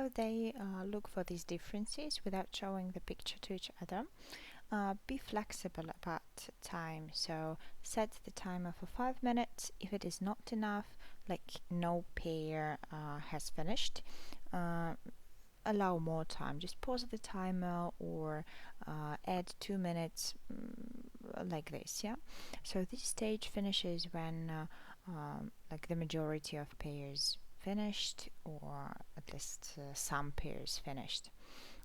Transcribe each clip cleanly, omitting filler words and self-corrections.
how they look for these differences without showing the picture to each other. Be flexible about time, so set the timer for 5 minutes. If it is not enough, like no pair has finished, uh, allow more time. Just pause the timer or add 2 minutes, like this. Yeah. So this stage finishes when like the majority of pairs finished, or at least some pairs finished.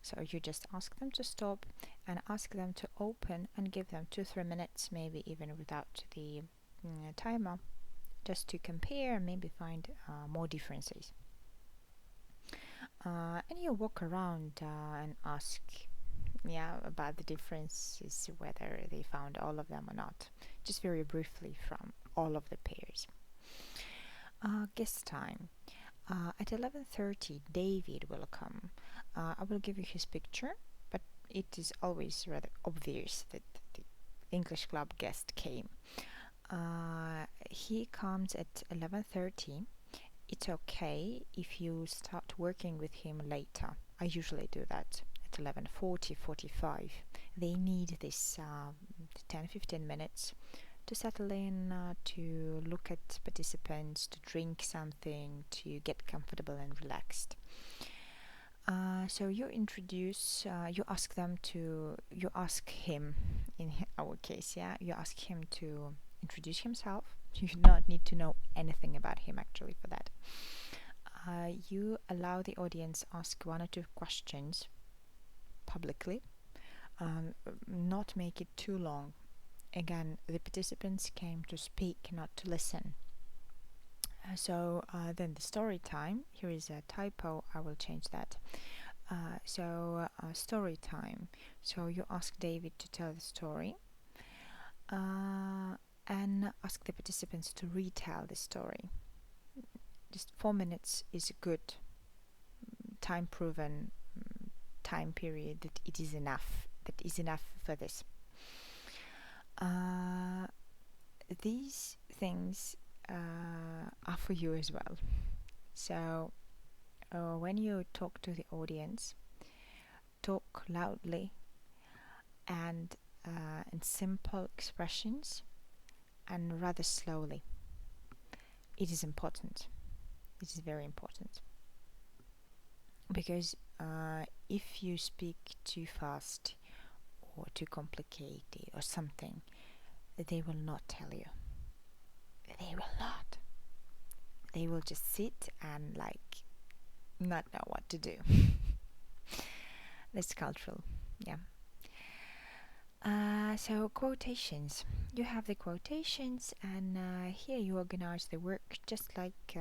So you just ask them to stop and ask them to open and give them 2-3 minutes, maybe even without the timer, just to compare and maybe find more differences. And you walk around and ask, yeah, about the differences, whether they found all of them or not, just very briefly from all of the pairs. Guest time. At 11:30, David will come. I will give you his picture, but it is always rather obvious that the English club guest came. He comes at 11:30. It's okay if you start working with him later. I usually do that at 11:40, 45. They need this 10-15 minutes to settle in, to look at participants, to drink something, to get comfortable and relaxed. So you introduce, you ask him, in our case, yeah, you ask him to introduce himself. You do not need to know anything about him actually for that. You allow the audience ask 1 or 2 questions publicly, not make it too long. Again, the participants came to speak, not to listen. So then the story time. Here is a typo. I will change that. Story time. So you ask David to tell the story, and ask the participants to retell the story. Just 4 minutes is a good time-proven time period that it is enough. That is enough for this. These things are for you as well. So when you talk to the audience, talk loudly and in simple expressions and rather slowly. It is important. It is very important. Because if you speak too fast or too complicated or something, they will not tell you. They will not. They will just sit and not know what to do. That's cultural, yeah. So quotations. You have the quotations, and here you organize the work just like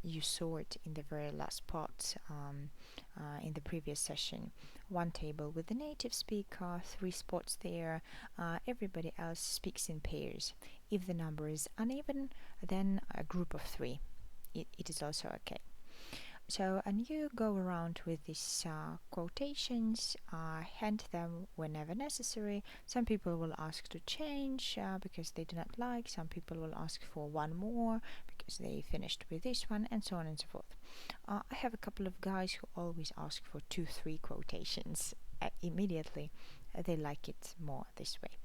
you saw it in the very last part in the previous session. 1 table with the native speaker, 3 spots there. Everybody else speaks in pairs. If the number is uneven, then a group of 3. It is also okay. So, and you go around with these quotations, hand them whenever necessary. Some people will ask to change because they do not like. Some people will ask for 1 more because they finished with this one, and so on and so forth. I have a couple of guys who always ask for 2-3 quotations immediately. They like it more this way.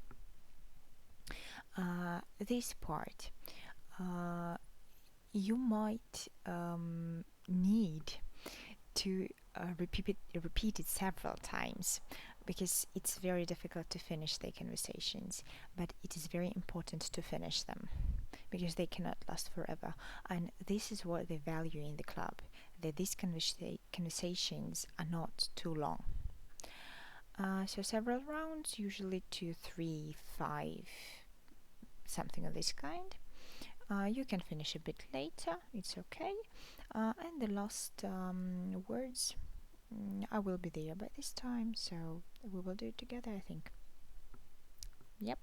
This part, you might need to repeat it several times because it's very difficult to finish the conversations, but it is very important to finish them because they cannot last forever. And this is what they value in the club, that these conversations are not too long. So several rounds, usually 2, 3, 5, something of this kind. You can finish a bit later, it's okay. And the last words, I will be there by this time, so we will do it together, I think. Yep.